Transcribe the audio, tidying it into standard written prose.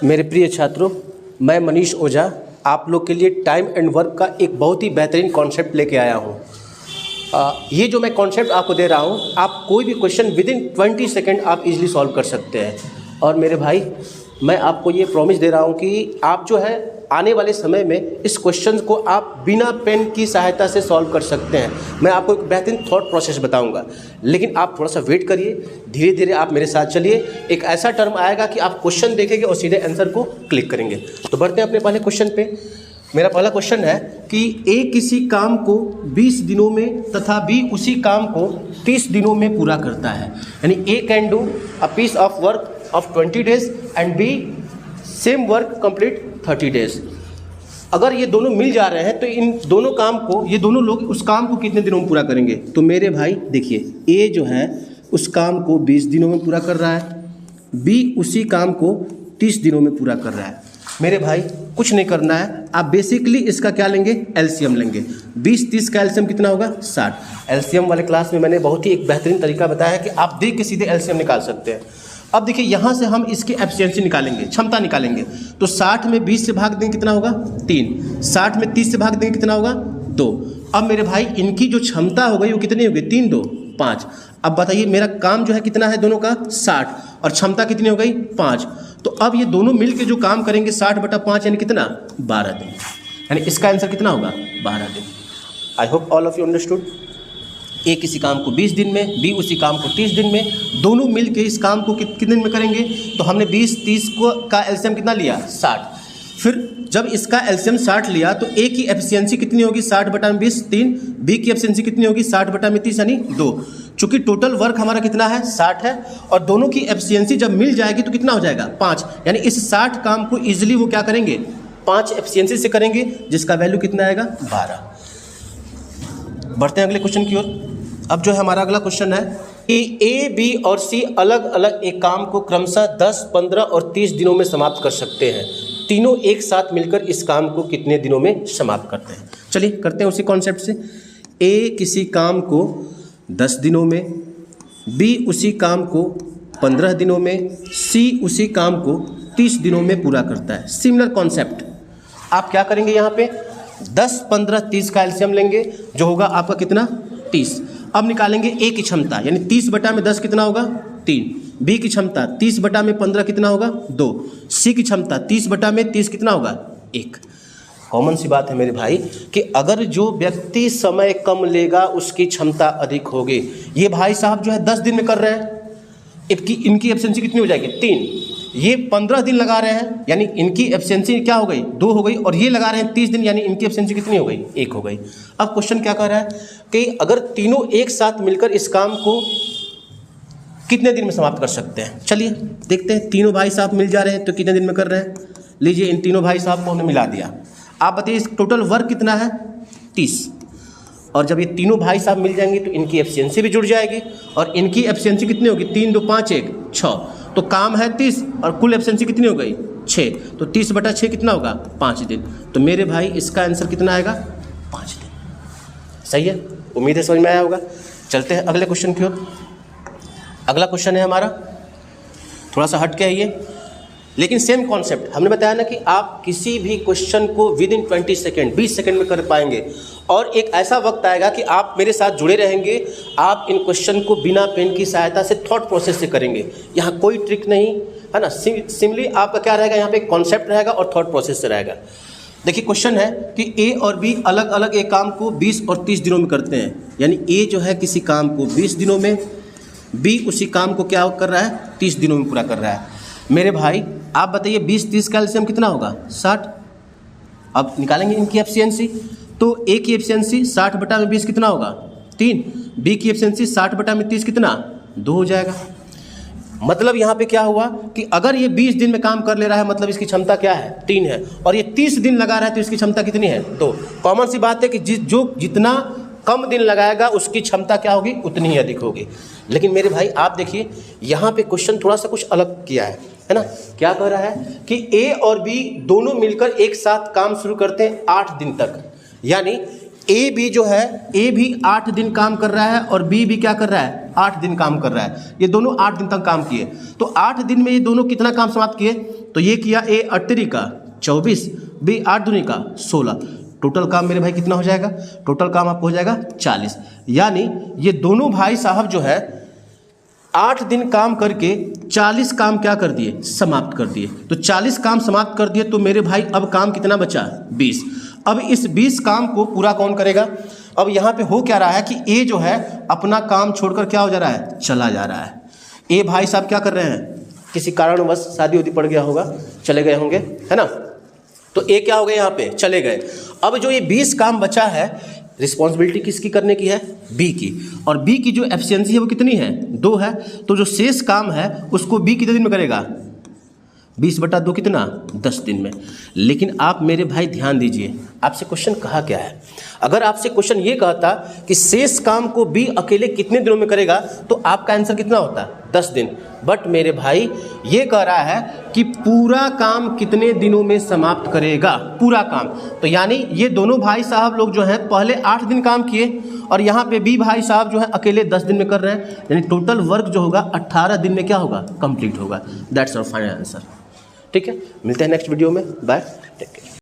मेरे प्रिय छात्रों, मैं मनीष ओझा आप लोग के लिए टाइम एंड वर्क का एक बहुत ही बेहतरीन कॉन्सेप्ट लेके आया हूँ। ये जो मैं कॉन्सेप्ट आपको दे रहा हूँ, आप कोई भी क्वेश्चन विद इन 20 सेकेंड आप इजीली सॉल्व कर सकते हैं। और मेरे भाई, मैं आपको ये प्रॉमिस दे रहा हूँ कि आप जो है आने वाले समय में इस क्वेश्चन को आप बिना पेन की सहायता से सॉल्व कर सकते हैं। मैं आपको एक बेहतरीन थॉट प्रोसेस बताऊंगा, लेकिन आप थोड़ा सा वेट करिए, धीरे धीरे आप मेरे साथ चलिए। एक ऐसा टर्म आएगा कि आप क्वेश्चन देखेंगे और सीधे आंसर को क्लिक करेंगे। तो बढ़ते हैं अपने पहले क्वेश्चन पे। मेरा पहला क्वेश्चन है कि ए किसी काम को 20 दिनों में तथा बी उसी काम को 30 दिनों में पूरा करता है। यानी A can do a piece of work of 20 days and B same work complete 30 days। अगर ये दोनों मिल जा रहे हैं तो इन दोनों काम को, ये दोनों लोग उस काम को कितने दिनों में पूरा करेंगे? तो मेरे भाई देखिए, ए जो है उस काम को 20 दिनों में पूरा कर रहा है, बी उसी काम को 30 दिनों में पूरा कर रहा है। मेरे भाई कुछ नहीं करना है, आप बेसिकली इसका क्या लेंगे? एलसीएम लेंगे। 20-30 का एलसीएम कितना होगा? 60। एलसीएम वाले क्लास में मैंने बहुत ही एक बेहतरीन तरीका बताया है कि आप देख के सीधे एलसीएम निकाल सकते हैं। अब देखिए, यहाँ से हम इसकी एफिशिएंसी निकालेंगे, क्षमता निकालेंगे। तो 60 में 20 से भाग देंगे कितना होगा? 3। 60 में 30 से भाग देंगे कितना होगा? 2। अब मेरे भाई इनकी जो क्षमता हो गई वो कितनी हो गई? 3 2 5। अब बताइए मेरा काम जो है कितना है दोनों का? 60, और क्षमता कितनी हो गई? 5। तो अब ये दोनों मिल के जो काम करेंगे 60/5 यानी कितना? 12 दिन। यानी इसका आंसर कितना होगा? 12 दिन। I hope all of you understood. A किसी काम को 20 दिन में, बी उसी काम को 30 दिन में, दोनों मिल के इस काम को कितने दिन में करेंगे? तो हमने 20-30 का एलसीएम कितना लिया? 60। फिर जब इसका एलसीएम 60 लिया तो ए की एफिशिएंसी कितनी होगी? 60/20 3। बी की एफिशिएंसी कितनी होगी? 60/30 यानी 2। चूंकि टोटल वर्क हमारा कितना है? 60 है, और दोनों की एफिशिएंसी जब मिल जाएगी तो कितना हो जाएगा? 5। यानी इस 60 काम को इजीली वो क्या करेंगे? 5 एफिशिएंसी से करेंगे, जिसका वैल्यू कितना आएगा? 12। बढ़ते हैं अगले क्वेश्चन की ओर। अब जो है हमारा अगला क्वेश्चन है कि ए, बी और सी अलग अलग एक काम को क्रमशः 10, 15 और 30 दिनों में समाप्त कर सकते हैं। तीनों एक साथ मिलकर इस काम को कितने दिनों में समाप्त करते हैं? चलिए करते हैं उसी कॉन्सेप्ट से। ए किसी काम को 10 दिनों में, बी उसी काम को 15 दिनों में, सी उसी काम को 30 दिनों में पूरा करता है। Similar concept. आप क्या करेंगे? यहाँ पे 10, 15, 30 का एलसीएम लेंगे, जो होगा आपका कितना? 30। अब निकालेंगे ए की क्षमता, यानी 30/10 कितना होगा? 3। बी की क्षमता 30/15 कितना होगा? 2। सी की क्षमता 30/30 कितना होगा? 1। कॉमन सी बात है मेरे भाई कि अगर जो व्यक्ति समय कम लेगा उसकी क्षमता अधिक होगी। ये भाई साहब जो है 10 दिन में कर रहे हैं, इनकी एफिशिएंसी कितनी हो जाएगी? 3। ये 15 दिन लगा रहे हैं, यानी इनकी एफिशिएंसी क्या हो गई? 2 हो गई, और ये लगा रहे हैं 30 दिन, यानी इनकी एफिशिएंसी कितनी हो गई? 1 हो गई। अब क्वेश्चन क्या कह रहा है कि अगर तीनों एक साथ मिलकर इस काम को कितने दिन में समाप्त कर सकते हैं? चलिए देखते हैं। तीनों भाई साहब मिल जा रहे हैं तो कितने दिन में कर रहे हैं? लीजिए, इन तीनों भाई साहब को हमने मिला दिया। आप बताइए इस टोटल वर्क कितना है? 30। और जब ये तीनों भाई साहब मिल जाएंगे तो इनकी एफिशिएंसी भी जुड़ जाएगी, और इनकी एफिशिएंसी कितनी होगी? 3 2 5 1 6। तो काम है 30 और कुल एफिशिएंसी कितनी हो गई? 6। तो 30/6 कितना होगा? 5 दिन। तो मेरे भाई इसका आंसर कितना आएगा? 5 दिन। सही है, उम्मीद है समझ में आया होगा। चलते हैं अगले क्वेश्चन की ओर। अगला क्वेश्चन है हमारा, थोड़ा सा हट के है ये, लेकिन सेम कॉन्सेप्ट। हमने बताया ना कि आप किसी भी क्वेश्चन को विद इन 20 सेकेंड 20 सेकेंड में कर पाएंगे, और एक ऐसा वक्त आएगा कि आप मेरे साथ जुड़े रहेंगे। आप इन क्वेश्चन को बिना पेन की सहायता से थॉट प्रोसेस से करेंगे। यहाँ कोई ट्रिक नहीं है ना, सिंपली आपका क्या रहेगा? यहाँ पे कॉन्सेप्ट रहेगा और थॉट प्रोसेस से रहेगा। देखिए क्वेश्चन है कि ए और बी अलग अलग एक काम को 20 और 30 दिनों में करते हैं। यानी ए जो है किसी काम को 20 दिनों में, बी उसी काम को क्या कर रहा है? 30 दिनों में पूरा कर रहा है। मेरे भाई आप बताइए 20-30 का एलसीएम कितना होगा? 60। अब निकालेंगे इनकी एफिशिएंसी। तो ए की एफिशिएंसी 60/20 कितना होगा? 3। बी की एफिशिएंसी 60/30 कितना? 2 हो जाएगा। मतलब यहाँ पे क्या हुआ कि अगर ये 20 दिन में काम कर ले रहा है, मतलब इसकी क्षमता क्या है? 3 है, और ये 30 दिन लगा रहा है तो इसकी क्षमता कितनी है? 2। कॉमन सी बात है कि जितना कम दिन लगाएगा उसकी क्षमता क्या होगी? उतनी ही अधिक होगी। लेकिन मेरे भाई आप देखिए, यहाँ पे क्वेश्चन थोड़ा सा कुछ अलग किया है ना। क्या कह रहा है कि ए और बी दोनों मिलकर एक साथ काम शुरू करते हैं 8 दिन तक। यानी ए भी जो है, ए भी 8 दिन काम कर रहा है और बी भी क्या कर रहा है, 8 दिन काम कर रहा है। ये दोनों 8 दिन तक काम किए, तो 8 दिन में ये दोनों कितना काम समाप्त किए, तो ये किया ए 8 का 24, बी 8 दूनी का 16। टोटल काम मेरे भाई कितना हो जाएगा, टोटल काम आपको हो जाएगा 40। यानी ये दोनों भाई साहब जो है 8 दिन काम करके 40 काम क्या कर दिए, समाप्त कर दिए। तो 40 काम समाप्त कर दिए, तो मेरे भाई अब काम कितना बचा, 20। अब इस 20 काम को पूरा कौन करेगा। अब यहाँ पे हो क्या रहा है कि ए जो है अपना काम छोड़कर क्या हो जा रहा है, चला जा रहा है। ए भाई साहब क्या कर रहे हैं, किसी कारणवश शादी उदी पड़ गया होगा, चले गए होंगे, है ना। तो ए क्या हो गए, यहाँ पे चले गए। अब जो ये 20 काम बचा है, रिस्पॉन्सिबिलिटी किसकी करने की है, बी की। और बी की जो एफिशिएंसी है वो कितनी है, 2 है। तो जो शेष काम है उसको बी कितने दिन में करेगा, 20/2 कितना, 10 दिन में। लेकिन आप मेरे भाई ध्यान दीजिए, आपसे क्वेश्चन कहा क्या है। अगर आपसे क्वेश्चन ये कहता कि शेष काम को बी अकेले कितने दिनों में करेगा, तो आपका आंसर कितना होता, 10 दिन। बट मेरे भाई ये कह रहा है कि पूरा काम कितने दिनों में समाप्त करेगा, पूरा काम। तो यानी ये दोनों भाई साहब लोग जो हैं पहले 8 दिन काम किए, और यहाँ पे बी भाई साहब जो है अकेले 10 दिन में कर रहे हैं। यानी टोटल वर्क जो होगा 18 दिन में क्या होगा, कंप्लीट होगा। That's our final answer. ठीक है, मिलते हैं नेक्स्ट वीडियो में, बाय, टेक केयर।